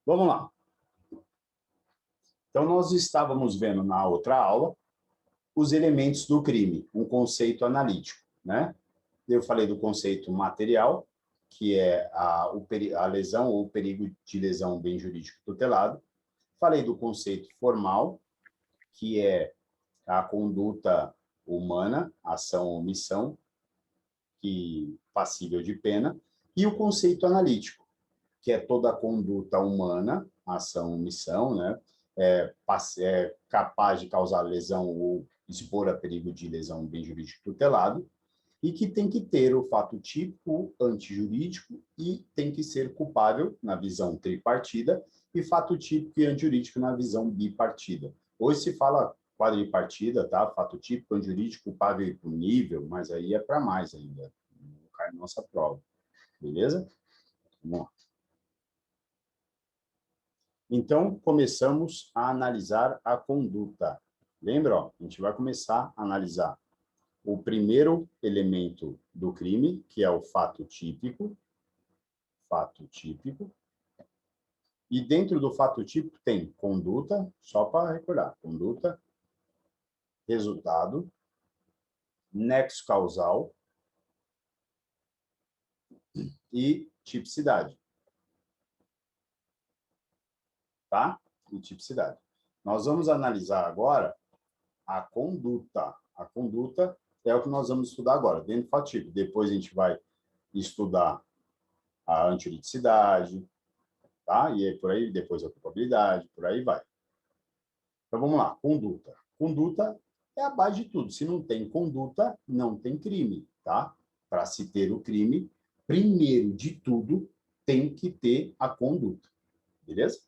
Vamos lá. Então, nós estávamos vendo na outra aula os elementos do crime, um conceito analítico, né? Eu falei do conceito material, que é a lesão ou o perigo de lesão bem jurídico tutelado. Falei do conceito formal, que é a conduta humana, ação ou omissão, que passível de pena, e o conceito analítico, que é toda a conduta humana, ação ou omissão, né? É capaz de causar lesão ou expor a perigo de lesão bem jurídico tutelado, e que tem que ter o fato típico antijurídico e tem que ser culpável na visão tripartida e fato típico e antijurídico na visão bipartida. Hoje se fala quadripartida, tá? Fato típico, antijurídico, culpável e punível, mas aí é para mais ainda. Não cai na nossa prova. Beleza? Vamos lá. Então, começamos a analisar a conduta. Lembra? Ó, a gente vai começar a analisar o primeiro elemento do crime, que é o fato típico. Fato típico. E dentro do fato típico tem conduta, só para recordar, conduta, resultado, nexo causal e tipicidade. Tá? E tipicidade. Nós vamos analisar agora a conduta. A conduta é o que nós vamos estudar agora, dentro do fato típico. Depois a gente vai estudar a antijuridicidade, tá? E aí por aí, depois a culpabilidade, por aí vai. Então vamos lá, conduta. Conduta é a base de tudo. Se não tem conduta, não tem crime, tá? Para se ter o crime, primeiro de tudo, tem que ter a conduta, beleza?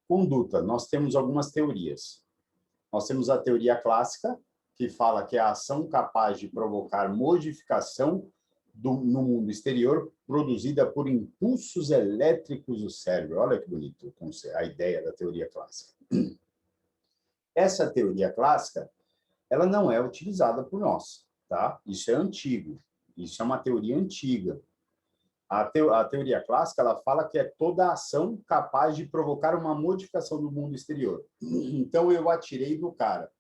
Conduta, nós temos algumas teorias. Nós temos a teoria clássica, que fala que é a ação capaz de provocar modificação no mundo exterior produzida por impulsos elétricos do cérebro. Olha que bonito a ideia da teoria clássica. Essa teoria clássica, ela não é utilizada por nós, tá? Isso é antigo. Isso é uma teoria antiga. A teoria clássica, ela fala que é toda ação capaz de provocar uma modificação do mundo exterior. Então, eu atirei no cara.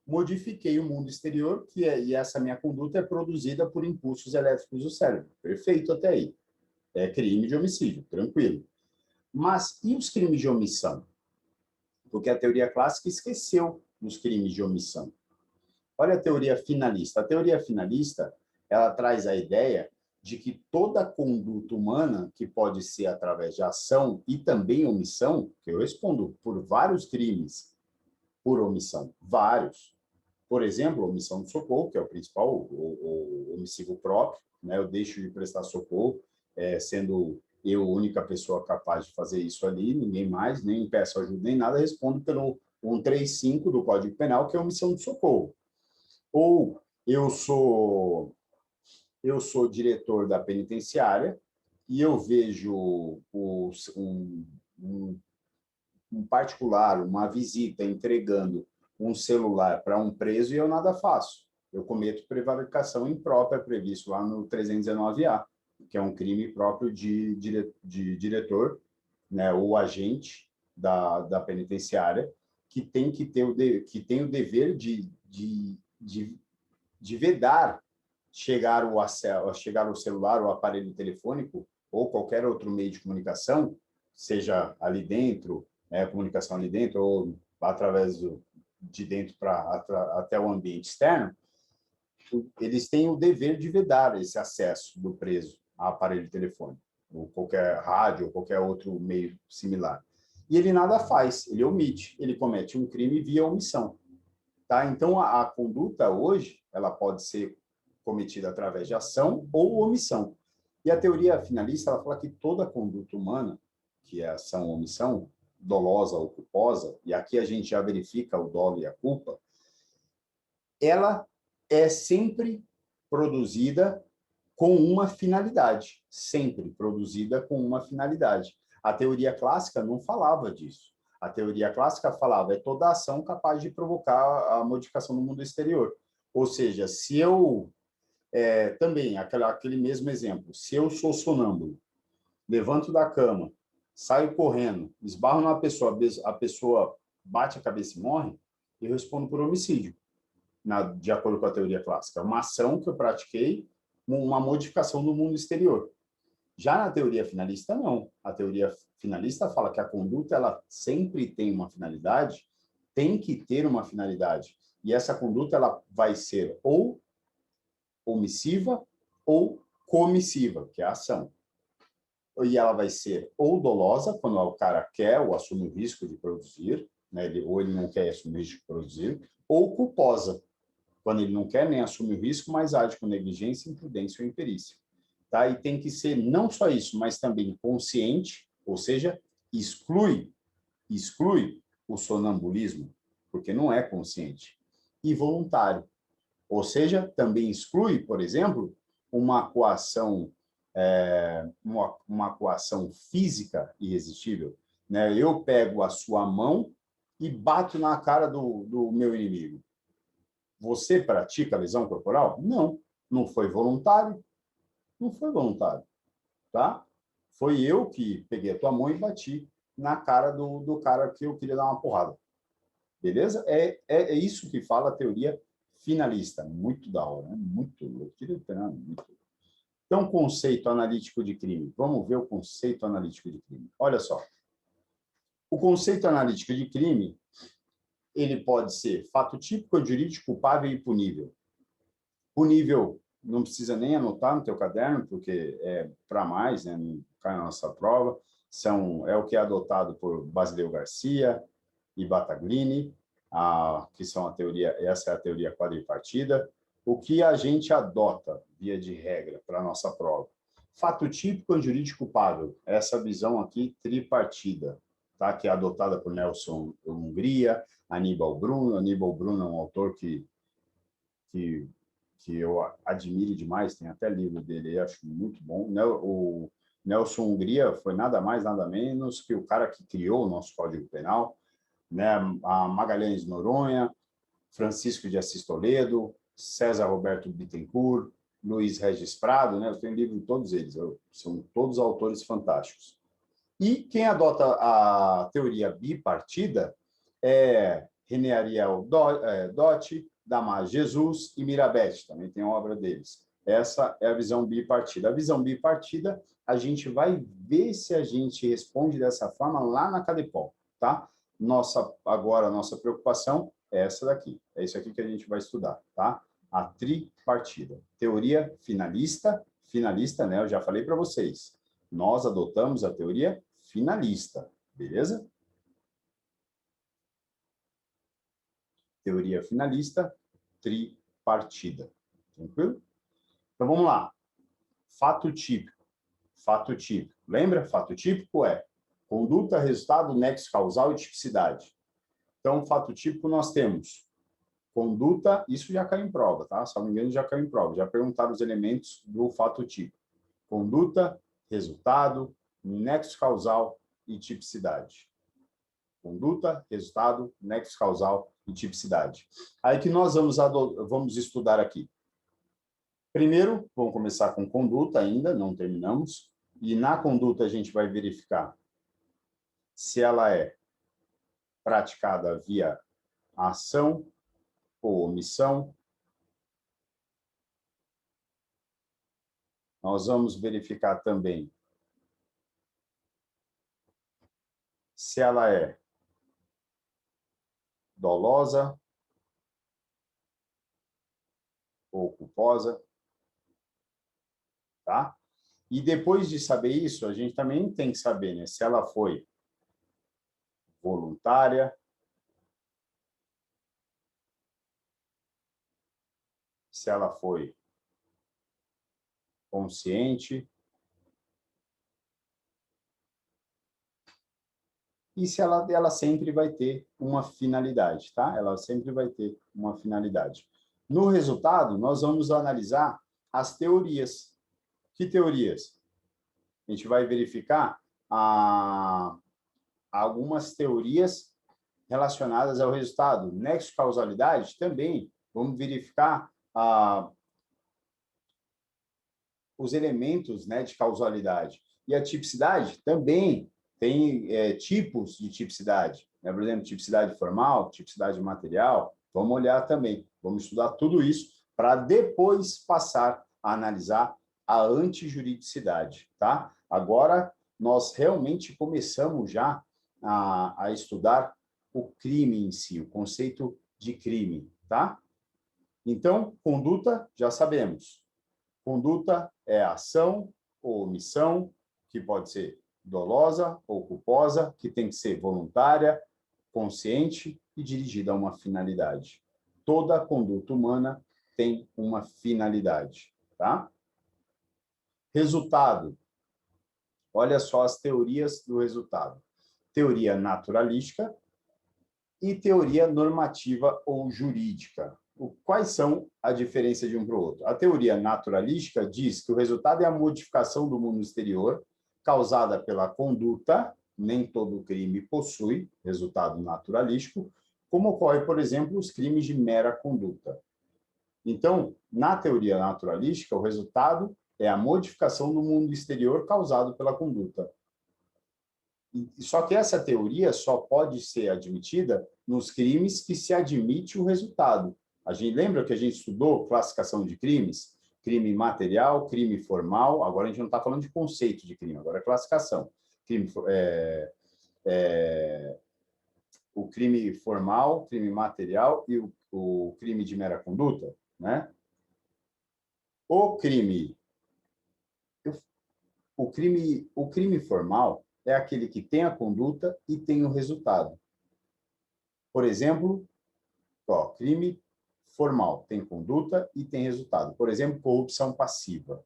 Modifiquei o mundo exterior, e essa minha conduta é produzida por impulsos elétricos do cérebro. Perfeito até aí. É crime de homicídio, tranquilo. Mas e os crimes de omissão? Porque a teoria clássica esqueceu os crimes de omissão. Olha a teoria finalista. A teoria finalista, ela traz a ideia de que toda conduta humana, que pode ser através de ação e também omissão, que eu respondo por vários crimes por omissão, vários. Por exemplo, omissão de socorro, que é o principal, o homicídio próprio, né? Eu deixo de prestar socorro, sendo eu a única pessoa capaz de fazer isso ali, ninguém mais, nem peço ajuda nem nada, respondo pelo 135 do Código Penal, que é omissão de socorro. Ou eu sou diretor da penitenciária e eu vejo um particular, uma visita entregando um celular para um preso e eu nada faço. Eu cometo prevaricação imprópria previsto lá no 319-A, que é um crime próprio de diretor, né, ou agente da penitenciária, que tem que ter que tem o dever de vedar chegar o celular, o aparelho telefônico ou qualquer outro meio de comunicação, seja ali dentro, comunicação ali dentro ou através de dentro até o ambiente externo, eles têm o dever de vedar esse acesso do preso a aparelho telefônico, ou qualquer rádio, ou qualquer outro meio similar. E ele nada faz, ele omite, ele comete um crime via omissão. Tá? Então, a conduta hoje, ela pode ser cometida através de ação ou omissão. E a teoria finalista, ela fala que toda conduta humana, que é ação ou omissão, dolosa ou culposa, e aqui a gente já verifica o dolo e a culpa, ela é sempre produzida com uma finalidade, sempre produzida com uma finalidade. A teoria clássica não falava disso. A teoria clássica falava é toda ação capaz de provocar a modificação no mundo exterior. Ou seja, se eu também aquele mesmo exemplo, se eu sou sonâmbulo levanto da cama, saio correndo, esbarro numa pessoa, a pessoa bate a cabeça e morre, eu respondo por homicídio, de acordo com a teoria clássica. É uma ação que eu pratiquei, uma modificação do mundo exterior. Já na teoria finalista, não. A teoria finalista fala que a conduta ela sempre tem uma finalidade, tem que ter uma finalidade. E essa conduta ela vai ser ou omissiva ou comissiva, que é a ação. E ela vai ser ou dolosa, quando o cara quer ou assume o risco de produzir, né? Ou ele não quer assumir o risco de produzir, ou culposa, quando ele não quer nem assume o risco, mas age com negligência, imprudência ou imperícia. Tá? E tem que ser não só isso, mas também consciente, ou seja, exclui o sonambulismo, porque não é consciente, e voluntário. Ou seja, também exclui, por exemplo, uma coação, uma coação física irresistível. Né? Eu pego a sua mão e bato na cara do meu inimigo. Você pratica lesão corporal? Não. Não foi voluntário? Não foi voluntário. Tá? Foi eu que peguei a tua mão e bati na cara do cara que eu queria dar uma porrada. Beleza? É isso que fala a teoria finalista. Muito da hora, né? Muito louco. Muito. Então, conceito analítico de crime. Vamos ver o conceito analítico de crime. Olha só. O conceito analítico de crime, ele pode ser fato típico, jurídico, culpável e punível. Punível, não precisa nem anotar no teu caderno, porque é para mais, né? Não cai na nossa prova. É o que é adotado por Basileu Garcia e Battaglini, que são essa é a teoria quadripartida. O que a gente adota, via de regra, para a nossa prova? Fato típico e jurídico culpável. Essa visão aqui tripartida, tá? Que é adotada por Nelson Hungria, Aníbal Bruno. Aníbal Bruno é um autor que eu admiro demais, tem até livro dele, acho muito bom. O Nelson Hungria foi nada mais, nada menos que o cara que criou o nosso Código Penal, né? A Magalhães Noronha, Francisco de Assis Toledo, César Roberto Bittencourt, Luiz Regis Prado, né? Eu tenho livro de todos eles, são todos autores fantásticos. E quem adota a teoria bipartida é René Ariel Dotti, Damás Jesus e Mirabete, também tem obra deles. Essa é a visão bipartida. A visão bipartida, a gente vai ver se a gente responde dessa forma lá na Cadepol, tá? Agora, a nossa preocupação é essa daqui. É isso aqui que a gente vai estudar, tá? A tripartida. Teoria finalista, né? Eu já falei para vocês. Nós adotamos a teoria finalista, beleza? Teoria finalista, tripartida. Tranquilo? Então, vamos lá. Fato típico. Fato típico. Lembra? Fato típico é conduta, resultado, nexo causal e tipicidade. Então, fato típico nós temos conduta, isso já caiu em prova, tá? Se não me engano, já caiu em prova. Já perguntaram os elementos do fato típico. Conduta, resultado, nexo causal e tipicidade. Conduta, resultado, nexo causal e tipicidade. Aí que nós vamos estudar aqui. Primeiro, vamos começar com conduta ainda, não terminamos. E na conduta a gente vai verificar se ela é praticada via ação ou omissão. Nós vamos verificar também se ela é dolosa ou culposa, tá? E depois de saber isso, a gente também tem que saber, né, se ela foi voluntária, se ela foi consciente e se ela sempre vai ter uma finalidade, tá? Ela sempre vai ter uma finalidade. No resultado, nós vamos analisar as teorias. Que teorias? A gente vai verificar algumas teorias relacionadas ao resultado. Nexo causalidade também. Vamos verificar os elementos, né, de causalidade. E a tipicidade também tem tipos de tipicidade, né? Por exemplo, tipicidade formal, tipicidade material. Vamos olhar também, vamos estudar tudo isso para depois passar a analisar a antijuridicidade, tá? Agora, nós realmente começamos já a estudar o crime em si, o conceito de crime, tá? Então, conduta, já sabemos. Conduta é ação ou omissão, que pode ser dolosa ou culposa, que tem que ser voluntária, consciente e dirigida a uma finalidade. Toda conduta humana tem uma finalidade, tá? Resultado. Olha só as teorias do resultado. Teoria naturalística e teoria normativa ou jurídica. Quais são a diferença de um para o outro? A teoria naturalística diz que o resultado é a modificação do mundo exterior causada pela conduta, nem todo crime possui resultado naturalístico, como ocorre, por exemplo, os crimes de mera conduta. Então, na teoria naturalística, o resultado é a modificação do mundo exterior causado pela conduta. Só que essa teoria só pode ser admitida nos crimes que se admite o resultado. A gente lembra que a gente estudou classificação de crimes? Crime material, crime formal. Agora a gente não está falando de conceito de crime, agora é classificação. O crime formal, crime material e o crime de mera conduta, né? O crime formal é aquele que tem a conduta e tem o resultado. Por exemplo, crime formal tem conduta e tem resultado. Por exemplo, corrupção passiva.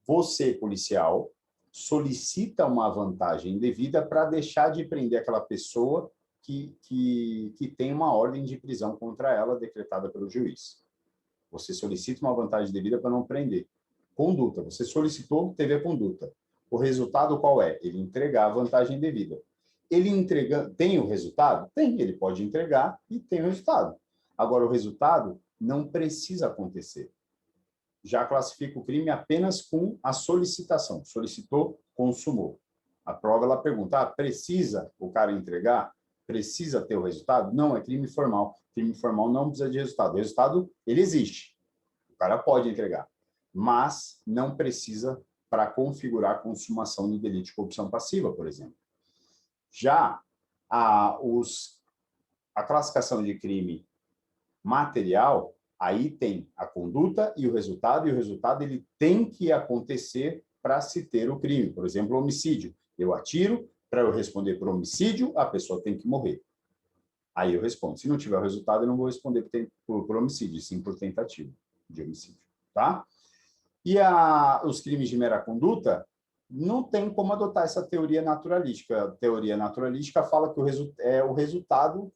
Você, policial, solicita uma vantagem indevida para deixar de prender aquela pessoa que tem uma ordem de prisão contra ela decretada pelo juiz. Você solicita uma vantagem devida para não prender. Conduta. Você solicitou, teve a conduta. O resultado qual é? Ele entregar a vantagem devida. Ele tem o resultado? Tem. Ele pode entregar e tem o resultado. Agora, o resultado não precisa acontecer. Já classifica o crime apenas com a solicitação. Solicitou, consumou. A prova, ela pergunta, precisa o cara entregar? Precisa ter o resultado? Não, é crime formal. Crime formal não precisa de resultado. O resultado, ele existe. O cara pode entregar, mas não precisa para configurar a consumação do delito de corrupção passiva, por exemplo. Já a classificação de crime material, aí tem a conduta e o resultado ele tem que acontecer para se ter o crime. Por exemplo, homicídio. Eu atiro, para eu responder por homicídio, a pessoa tem que morrer. Aí eu respondo. Se não tiver o resultado, eu não vou responder por homicídio, sim por tentativa de homicídio. Tá? E os crimes de mera conduta, não tem como adotar essa teoria naturalística. A teoria naturalística fala que o resultado,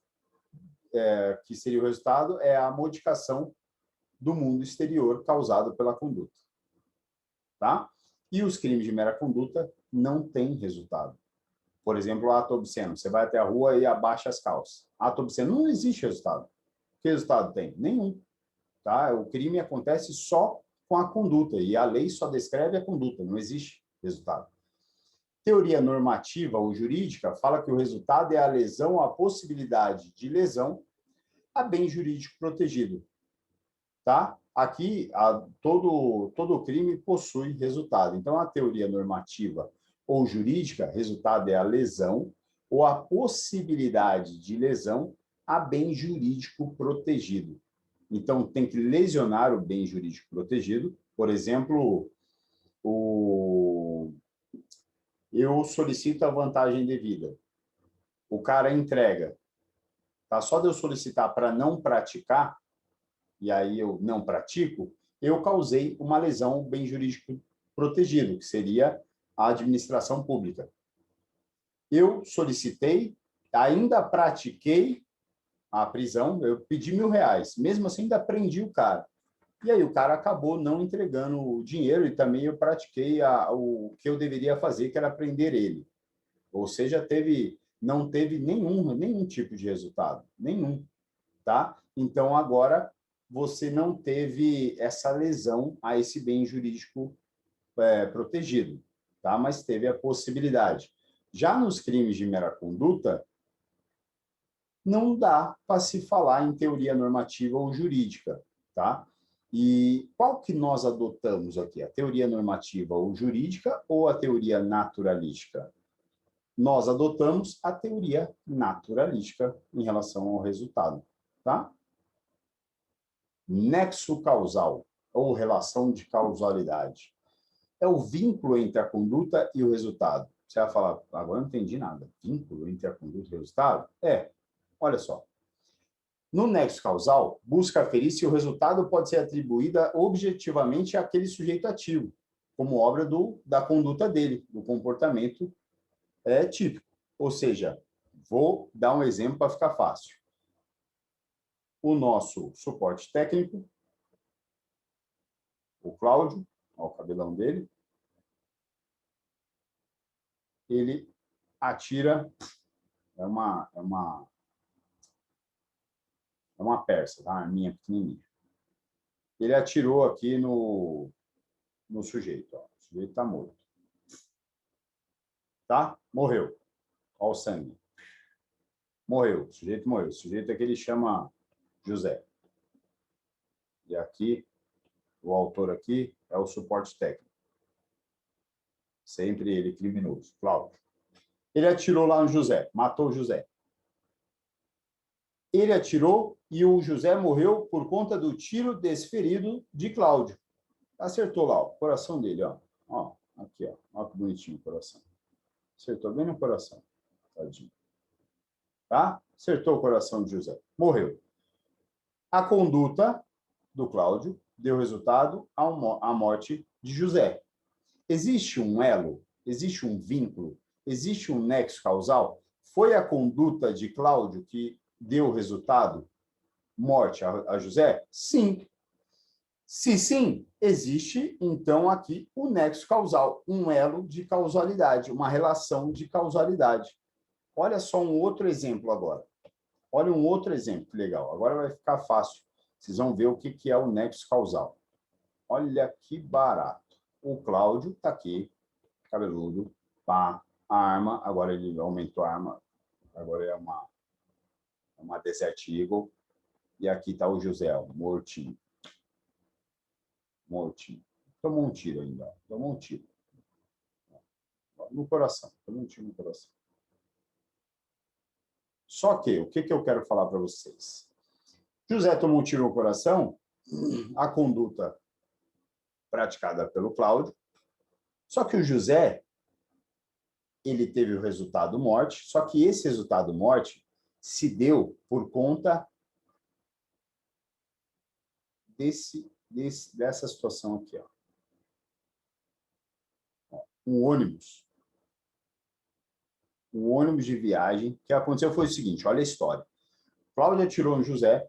que seria o resultado, é a modificação do mundo exterior causado pela conduta. Tá? E os crimes de mera conduta não têm resultado. Por exemplo, o ato obsceno. Você vai até a rua e abaixa as calças. Ato obsceno não existe resultado. Que resultado tem? Nenhum. Tá? O crime acontece só com a conduta, e a lei só descreve a conduta, não existe resultado. Teoria normativa ou jurídica fala que o resultado é a lesão, a possibilidade de lesão a bem jurídico protegido. Tá? Aqui, todo crime possui resultado. Então, a teoria normativa ou jurídica, resultado é a lesão ou a possibilidade de lesão a bem jurídico protegido. Então, tem que lesionar o bem jurídico protegido. Por exemplo, eu solicito a vantagem devida. O cara entrega. Tá? Só de eu solicitar para não praticar, e aí eu não pratico, eu causei uma lesão ao bem jurídico protegido, que seria a administração pública. Eu solicitei, ainda pratiquei a prisão, eu pedi R$1.000, mesmo assim ainda prendi o cara. E aí o cara acabou não entregando o dinheiro e também eu pratiquei o que eu deveria fazer, que era prender ele. Ou seja, não teve nenhum tipo de resultado, nenhum. Tá? Então, agora, você não teve essa lesão a esse bem jurídico protegido. tá? Mas teve a possibilidade. Já nos crimes de mera conduta, não dá para se falar em teoria normativa ou jurídica, tá? E qual que nós adotamos aqui? A teoria normativa ou jurídica ou a teoria naturalística? Nós adotamos a teoria naturalística em relação ao resultado, tá? Nexo causal ou relação de causalidade é o vínculo entre a conduta e o resultado. Você vai falar, agora não entendi nada. Vínculo entre a conduta e o resultado? Olha só. No nexo causal, busca aferir se o resultado pode ser atribuído objetivamente àquele sujeito ativo, como obra da conduta dele, do comportamento típico. Ou seja, vou dar um exemplo para ficar fácil. O nosso suporte técnico, o Cláudio, olha o cabelão dele, ele atira, é uma persa, tá? Uma arminha pequenininha. Ele atirou aqui no sujeito, ó. O sujeito está morto. Tá? Morreu. Olha o sangue. Morreu. O sujeito morreu. O sujeito é que ele chama José. E aqui, o autor aqui é o suporte técnico. Sempre ele criminoso. Cláudio. Ele atirou lá no José. Matou o José. Ele atirou e o José morreu por conta do tiro desferido de Cláudio. Acertou lá, ó, o coração dele, ó. Ó, aqui, ó. Olha que bonitinho o coração. Acertou bem no coração. Tadinho. Tá? Acertou o coração de José. Morreu. A conduta do Cláudio deu resultado à morte de José. Existe um elo? Existe um vínculo? Existe um nexo causal? Foi a conduta de Cláudio que deu resultado? Morte a José? Sim. Se sim, existe, então, aqui o nexo causal, um elo de causalidade, uma relação de causalidade. Olha só um outro exemplo agora. Olha um outro exemplo, que legal. Agora vai ficar fácil. Vocês vão ver o que é o nexo causal. Olha que barato. O Cláudio está aqui, cabeludo, pá, a arma, agora ele aumentou a arma, agora é uma Desert Eagle, e aqui está o José, mortinho. Mortinho. Tomou um tiro ainda, tomou um tiro. No coração, tomou um tiro no coração. Só que, o que eu quero falar para vocês? José tomou um tiro no coração, a conduta praticada pelo Cláudio, só que o José, ele teve o resultado morte, só que esse resultado morte se deu por conta dessa situação aqui, ó. Um ônibus de viagem, o que aconteceu foi o seguinte, olha a história. Cláudio atirou no José,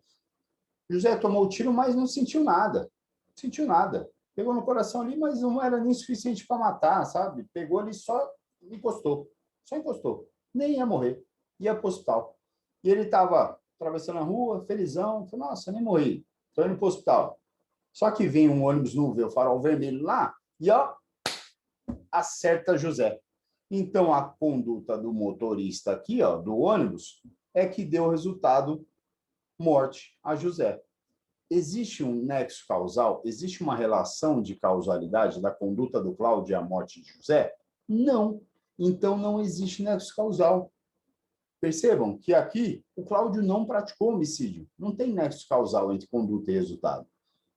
José tomou o tiro, mas não sentiu nada. Não sentiu nada. Pegou no coração ali, mas não era nem suficiente para matar, sabe? Pegou ali, só encostou. Só encostou. Nem ia morrer. Ia para o hospital. E ele estava atravessando a rua, felizão. Falou, nossa, nem morri. Estou indo para o hospital. Só que vem um ônibus no o farol vermelho lá e, ó, acerta José. Então, a conduta do motorista aqui, ó, do ônibus, é que deu resultado morte a José. Existe um nexo causal? Existe uma relação de causalidade da conduta do Cláudio e a morte de José? Não. Então, não existe nexo causal. Percebam que aqui o Cláudio não praticou homicídio. Não tem nexo causal entre conduta e resultado.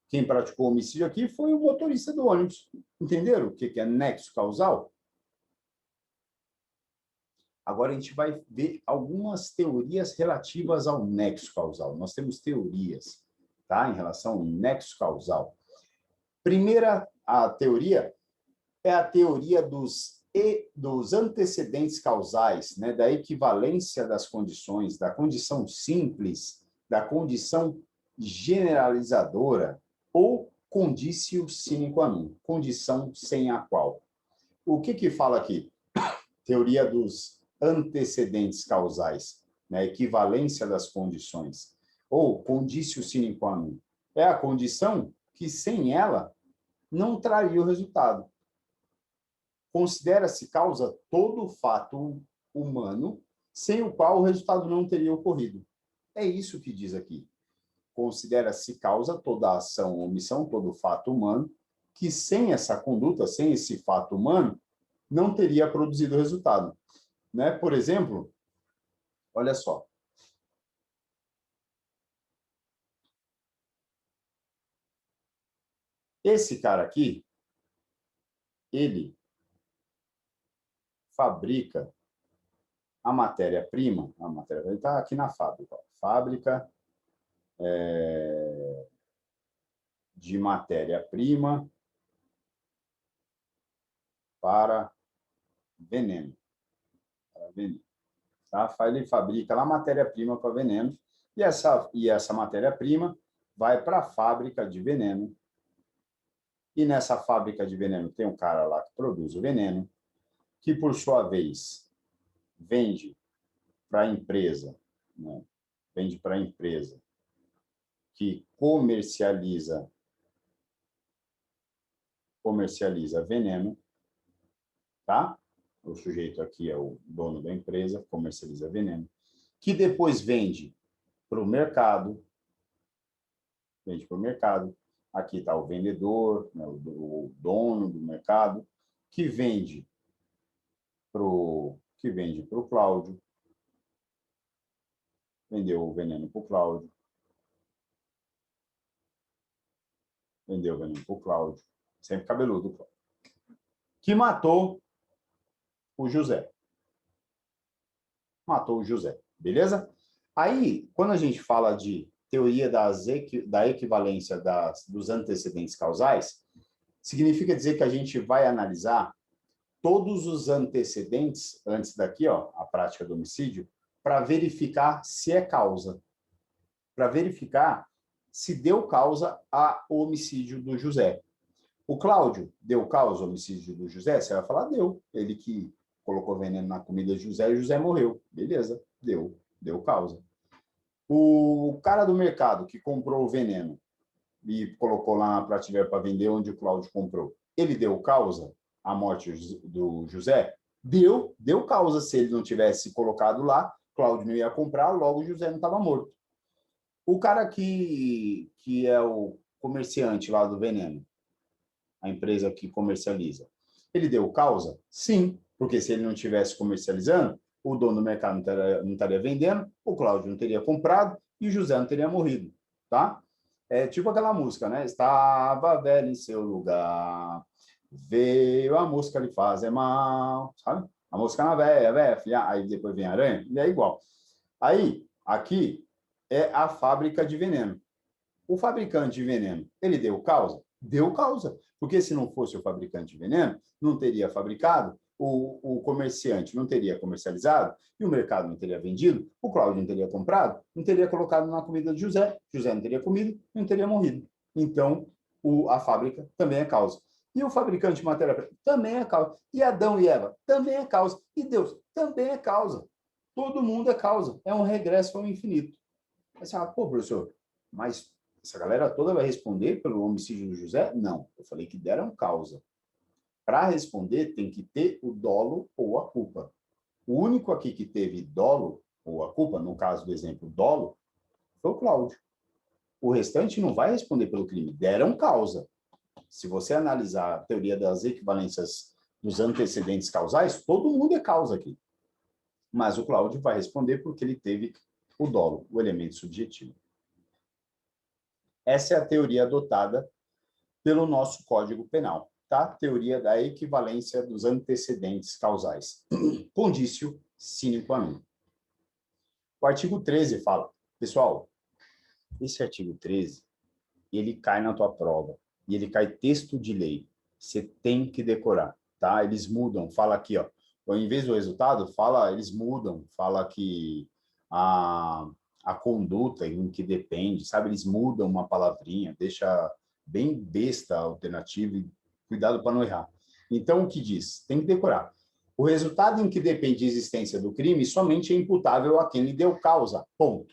Quem praticou homicídio aqui foi o motorista do ônibus. Entenderam o que é nexo causal? Agora a gente vai ver algumas teorias relativas ao nexo causal. Nós temos teorias, tá, em relação ao nexo causal. Primeira, a teoria é a teoria dos antecedentes causais, né, da equivalência das condições, da condição simples, da condição generalizadora ou conditio sine qua non, condição sem a qual. O que fala aqui? Teoria dos antecedentes causais, né? Equivalência das condições, ou conditio sine qua non. É a condição que, sem ela, não traria o resultado. considera-se causa todo fato humano sem o qual o resultado não teria ocorrido. É isso que diz aqui. Considera-se causa toda ação ou omissão, todo fato humano, que sem essa conduta, sem esse fato humano, não teria produzido resultado. Né? Por exemplo, olha só. Esse cara aqui, ele fabrica a matéria-prima está aqui na fábrica. Fábrica de matéria-prima para veneno. Tá? Ele fabrica lá matéria-prima para veneno e essa matéria-prima vai para a fábrica de veneno. E nessa fábrica de veneno tem um cara lá que produz o veneno, que por sua vez vende para a empresa, né? Vende para a empresa que comercializa veneno, tá? O sujeito aqui é o dono da empresa, comercializa veneno, que depois vende para o mercado, Aqui está o vendedor, né, o dono do mercado, que vende para o Cláudio, vendeu o veneno para o Cláudio, sempre cabeludo, que matou o José. Beleza? Aí, quando a gente fala de teoria da equivalência dos antecedentes causais, significa dizer que a gente vai analisar todos os antecedentes, antes daqui, ó, a prática do homicídio, para verificar se é causa. Para verificar se deu causa ao homicídio do José. O Cláudio deu causa ao homicídio do José? Você vai falar, deu. Ele que colocou veneno na comida de José e José morreu. Beleza, deu causa. O cara do mercado que comprou o veneno e colocou lá na prateleira para vender onde o Cláudio comprou, ele deu causa à morte do José? Deu causa. Se ele não tivesse colocado lá, Cláudio não ia comprar, logo o José não estava morto. O cara que é o comerciante lá do veneno, a empresa que comercializa, ele deu causa? Sim, porque se ele não estivesse comercializando, o dono do mercado não estaria vendendo, o Cláudio não teria comprado e o José não teria morrido, tá? É tipo aquela música, né? Estava velho em seu lugar, veio a mosca lhe fazer mal, sabe? A mosca na véia, aí depois vem a aranha, e é igual. Aí, aqui é a fábrica de veneno. O fabricante de veneno, ele deu causa? Deu causa, porque se não fosse o fabricante de veneno, não teria fabricado, o comerciante não teria comercializado, e o mercado não teria vendido, o Cláudio não teria comprado, não teria colocado na comida de José, José não teria comido, não teria morrido. Então, a fábrica também é causa. E o fabricante de matéria-prima também é causa. E Adão e Eva também é causa. E Deus também é causa. Todo mundo é causa. É um regresso ao infinito. Aí você fala, pô, professor, mas essa galera toda vai responder pelo homicídio do José? Não, eu falei que deram causa. Para responder, tem que ter o dolo ou a culpa. O único aqui que teve dolo ou a culpa, no caso do exemplo, dolo, foi o Cláudio. O restante não vai responder pelo crime. Deram causa. Se você analisar a teoria das equivalências dos antecedentes causais, todo mundo é causa aqui. Mas o Cláudio vai responder porque ele teve o dolo, o elemento subjetivo. Essa é a teoria adotada pelo nosso Código Penal, tá? Teoria da equivalência dos antecedentes causais. Condício sine qua non. O artigo 13 fala, pessoal, esse artigo 13, ele cai na tua prova, e ele cai texto de lei. Você tem que decorar, tá? Eles mudam, fala aqui, ó, em vez do resultado, eles mudam, fala que a conduta em que depende, sabe? Eles mudam uma palavrinha, deixa bem besta a alternativa e cuidado para não errar. Então, o que diz? Tem que decorar. O resultado em que depende a existência do crime somente é imputável a quem lhe deu causa. Ponto.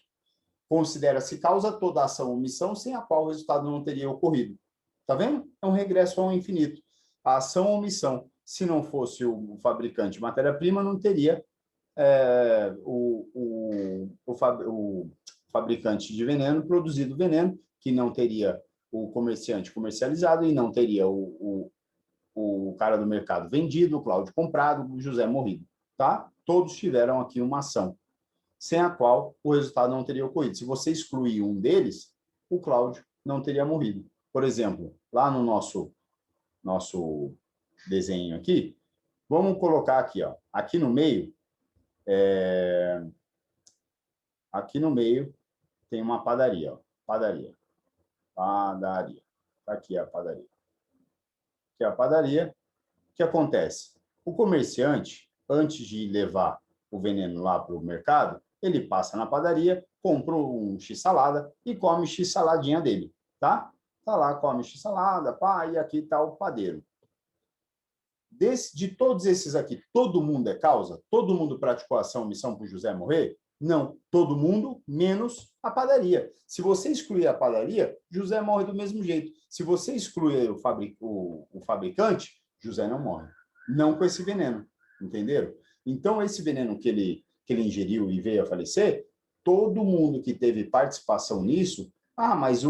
Considera-se causa toda ação ou omissão sem a qual o resultado não teria ocorrido. Tá vendo? É um regresso ao infinito. A ação ou omissão Se não fosse o fabricante de matéria-prima, não teria o fabricante de veneno produzido veneno, que não teria o comerciante comercializado e não teria o cara do mercado vendido, o Cláudio comprado, o José morrido. Tá? Todos tiveram aqui uma ação, sem a qual o resultado não teria ocorrido. Se você excluir um deles, o Cláudio não teria morrido. Por exemplo, lá no nosso desenho aqui, vamos colocar aqui, ó, aqui no meio tem uma padaria, ó, padaria. Tá aqui a padaria. Aqui é a padaria. O que acontece? O comerciante, antes de levar o veneno lá para o mercado, ele passa na padaria, compra um x-salada e come x-saladinha dele, tá? Tá lá, come x-salada, pá, e aqui tá o padeiro. De todos esses aqui, todo mundo é causa? Todo mundo praticou ação, omissão para o José morrer? Não, todo mundo, menos a padaria. Se você excluir a padaria, José morre do mesmo jeito. Se você excluir o fabricante, José não morre. Não com esse veneno, entenderam? Então, esse veneno que ele ingeriu e veio a falecer, todo mundo que teve participação nisso, mas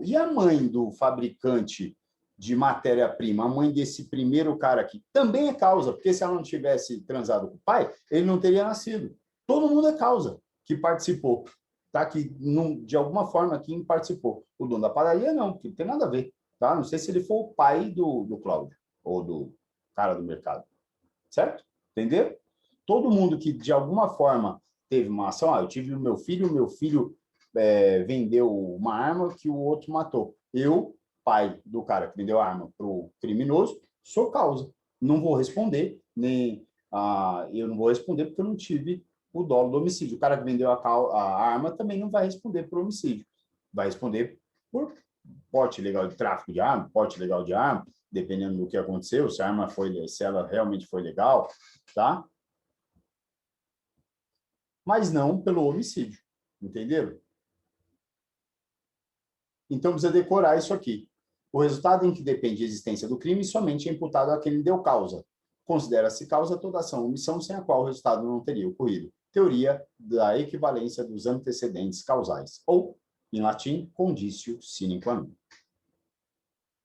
e a mãe do fabricante de matéria-prima, a mãe desse primeiro cara aqui, também é causa, porque se ela não tivesse transado com o pai, ele não teria nascido. Todo mundo é causa que participou, tá? Que de alguma forma aqui participou. O dono da padaria não, que não tem nada a ver, tá? Não sei se ele foi o pai do Cláudio ou do cara do mercado, certo? Entendeu? Todo mundo que de alguma forma teve uma ação, eu tive o meu filho vendeu uma arma que o outro matou. Eu, pai do cara que vendeu a arma para o criminoso, sou causa. Não vou responder, eu não vou responder porque eu não tive o dolo do homicídio. O cara que vendeu a arma também não vai responder por homicídio. Vai responder por porte ilegal de tráfico de arma, porte ilegal de arma, dependendo do que aconteceu, se ela realmente foi legal, tá? Mas não pelo homicídio, entenderam? Então precisa decorar isso aqui. O resultado em que depende a existência do crime somente é imputado a quem deu causa. Considera-se causa toda ação ou omissão sem a qual o resultado não teria ocorrido. Teoria da equivalência dos antecedentes causais, ou, em latim, conditio sine qua non.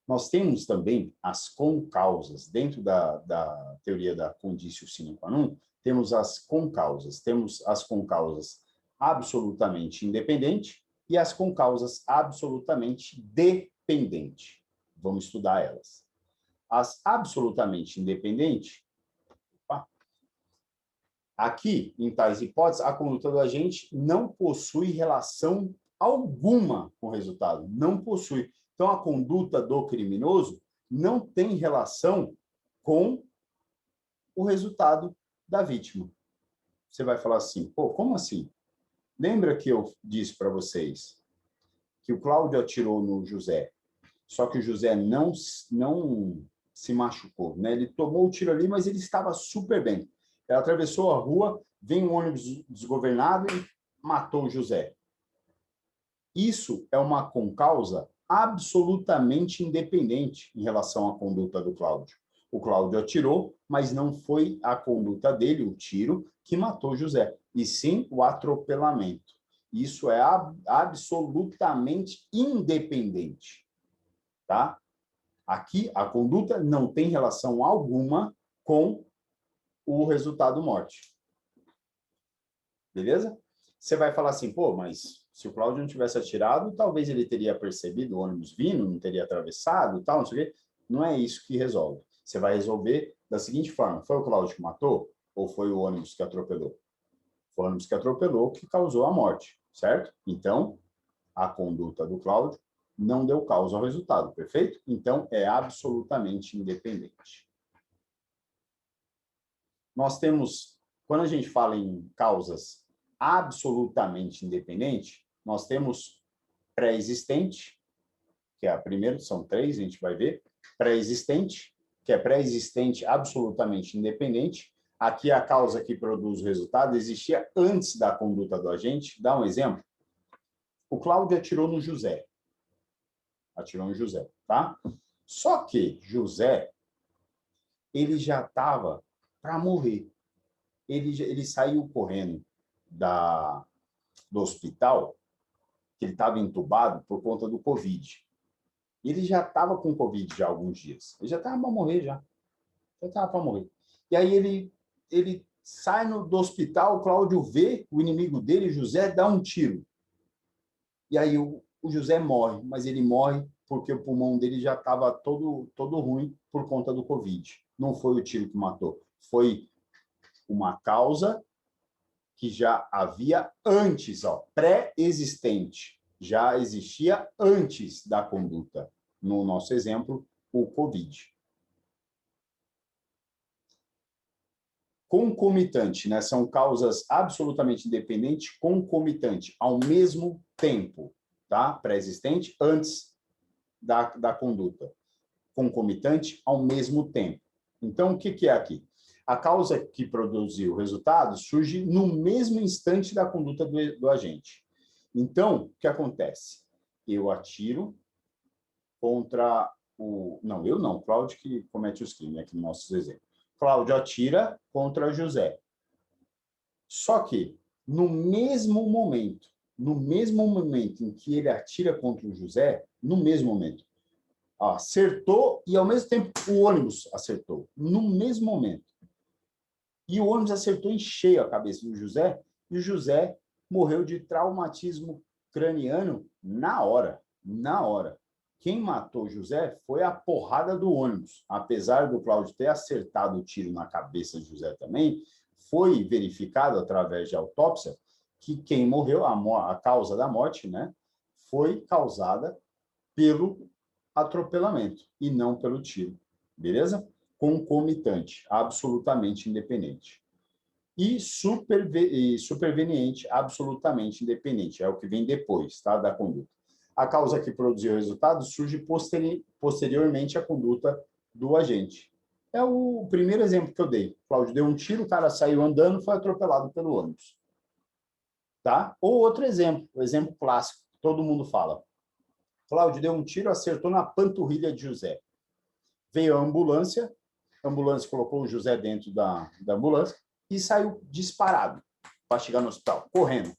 Nós temos também as concausas. Dentro da teoria da conditio sine qua non, temos as concausas. Temos as concausas absolutamente independente e as concausas absolutamente dependente. Vamos estudar elas. As absolutamente independente, aqui, em tais hipóteses, a conduta do agente não possui relação alguma com o resultado. Não possui. Então, a conduta do criminoso não tem relação com o resultado da vítima. Você vai falar assim, pô, como assim? Lembra que eu disse para vocês que o Cláudio atirou no José, só que o José não se machucou, né? Ele tomou o tiro ali, mas ele estava super bem. Ele atravessou a rua, vem um ônibus desgovernado e matou o José. Isso é uma concausa absolutamente independente em relação à conduta do Cláudio. O Cláudio atirou, mas não foi a conduta dele, o tiro, que matou José, e sim o atropelamento. Isso é absolutamente independente, tá? Aqui, a conduta não tem relação alguma com o resultado morte. Beleza? Você vai falar assim, pô, mas se o Cláudio não tivesse atirado, talvez ele teria percebido o ônibus vindo, não teria atravessado, tal, não sei o quê. Não é isso que resolve. Você vai resolver da seguinte forma: foi o Cláudio que matou ou foi o ônibus que atropelou? Foi o ônibus que atropelou que causou a morte, certo? Então, a conduta do Cláudio não deu causa ao resultado, perfeito? Então, é absolutamente independente. Nós temos, quando a gente fala em causas absolutamente independentes, nós temos pré-existente, que é a primeira, são três, a gente vai ver, pré-existente, que é pré-existente absolutamente independente. Aqui a causa que produz o resultado existia antes da conduta do agente. Dá um exemplo. O Cláudio atirou no José. Atirou no José, tá? Só que José, ele já estava para morrer. Ele saiu correndo do hospital, que ele estava entubado por conta do Covid. Ele já estava com Covid já há alguns dias. Ele já estava para morrer, já. Já estava para morrer. E aí ele sai do hospital, o Cláudio vê o inimigo dele, José, dá um tiro. E aí o José morre, mas ele morre porque o pulmão dele já estava todo ruim por conta do Covid. Não foi o tiro que matou. Foi uma causa que já havia antes, pré-existente. Já existia antes da conduta. No nosso exemplo, o Covid. Concomitante, né? São causas absolutamente independentes, concomitante, ao mesmo tempo, tá? Pré-existente, antes da conduta. Concomitante, ao mesmo tempo. Então, o que é aqui? A causa que produziu o resultado surge no mesmo instante da conduta do agente. Então, o que acontece? Eu atiro contra o... Não, eu não, Cláudio que comete os crimes, aqui no nosso exemplo. Cláudio atira contra José. Só que, no mesmo momento em que ele atira contra o José, no mesmo momento, acertou e, ao mesmo tempo, o ônibus acertou. No mesmo momento. E o ônibus acertou em cheio a cabeça do José, e o José morreu de traumatismo craniano na hora. Na hora. Quem matou o José foi a porrada do ônibus. Apesar do Cláudio ter acertado o tiro na cabeça de José também, foi verificado através de autópsia que quem morreu, a causa da morte, né, foi causada pelo atropelamento e não pelo tiro. Beleza? Concomitante, absolutamente independente. E superveniente, absolutamente independente. É o que vem depois, tá, da conduta. A causa que produziu o resultado surge posteriormente à conduta do agente. É o primeiro exemplo que eu dei. Cláudio deu um tiro, o cara saiu andando, foi atropelado pelo ônibus. Tá? Ou outro exemplo, o exemplo clássico, que todo mundo fala. Cláudio deu um tiro, acertou na panturrilha de José. Veio a ambulância colocou o José dentro da ambulância e saiu disparado para chegar no hospital, correndo.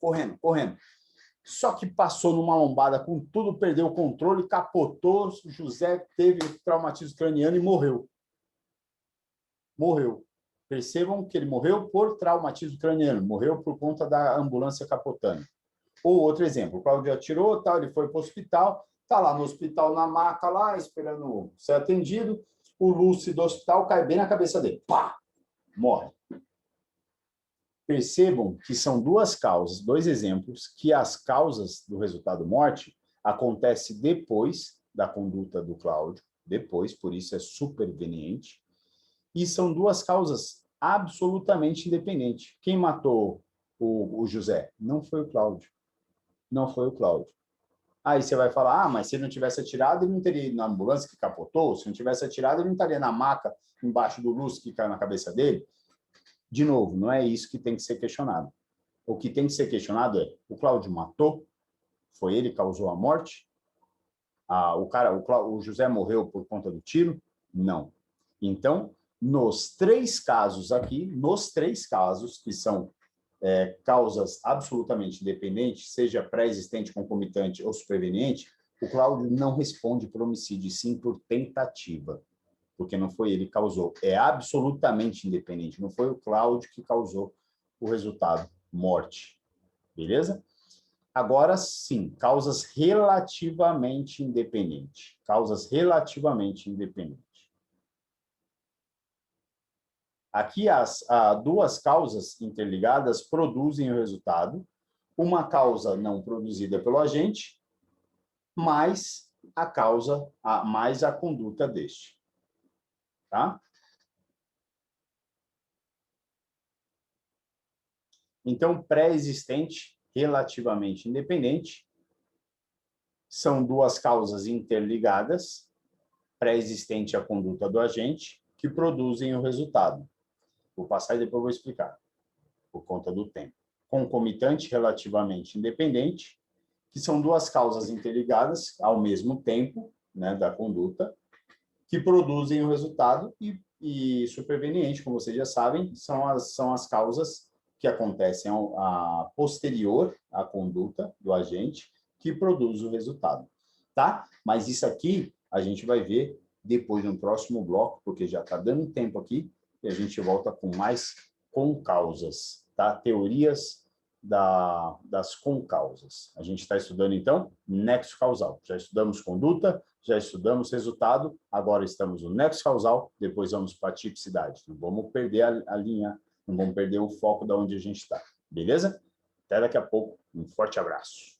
Só que passou numa lombada com tudo, perdeu o controle, capotou, José teve traumatismo craniano e morreu. Morreu. Percebam que ele morreu por traumatismo craniano, morreu por conta da ambulância capotando. Ou outro exemplo, o Cláudio atirou, tal, ele foi para o hospital, está lá no hospital, na maca, lá, esperando ser atendido, o Lúcio do hospital cai bem na cabeça dele. Pá! Morre. Percebam que são duas causas, dois exemplos, que as causas do resultado morte acontecem depois da conduta do Cláudio, depois, por isso é superveniente, e são duas causas absolutamente independentes. Quem matou o José? Não foi o Cláudio. Não foi o Cláudio. Aí você vai falar, mas se ele não tivesse atirado, ele não teria ido na ambulância que capotou? Se não tivesse atirado, ele não estaria na maca embaixo do Lúcio que caiu na cabeça dele? De novo, não é isso que tem que ser questionado. O que tem que ser questionado é, o Cláudio matou? Foi ele que causou a morte? O José morreu por conta do tiro? Não. Então, nos três casos aqui, que são causas absolutamente independentes, seja pré-existente, concomitante ou superveniente, o Cláudio não responde por homicídio, sim por tentativa, porque não foi ele que causou. É absolutamente independente, não foi o Cláudio que causou o resultado, morte. Beleza? Agora, sim, causas relativamente independentes. Causas relativamente independentes. Aqui, as duas causas interligadas produzem o resultado. Uma causa não produzida pelo agente, mais mais a conduta deste. Tá? Então, pré-existente, relativamente independente, são duas causas interligadas, pré-existente a conduta do agente, que produzem o resultado. Vou passar e depois vou explicar, por conta do tempo. Concomitante, relativamente independente, que são duas causas interligadas ao mesmo tempo, né, da conduta, que produzem o resultado e E superveniente, como vocês já sabem, são as causas que acontecem a posterior à conduta do agente que produz o resultado, tá? Mas isso aqui a gente vai ver depois no próximo bloco, porque já está dando tempo aqui, e a gente volta com mais concausas, tá? Teorias das concausas. A gente está estudando, então, nexo causal. Já estudamos conduta, já estudamos resultado, agora estamos no nexo causal, depois vamos para a tipicidade. Não vamos perder a linha, não vamos perder o foco de onde a gente está. Beleza? Até daqui a pouco. Um forte abraço.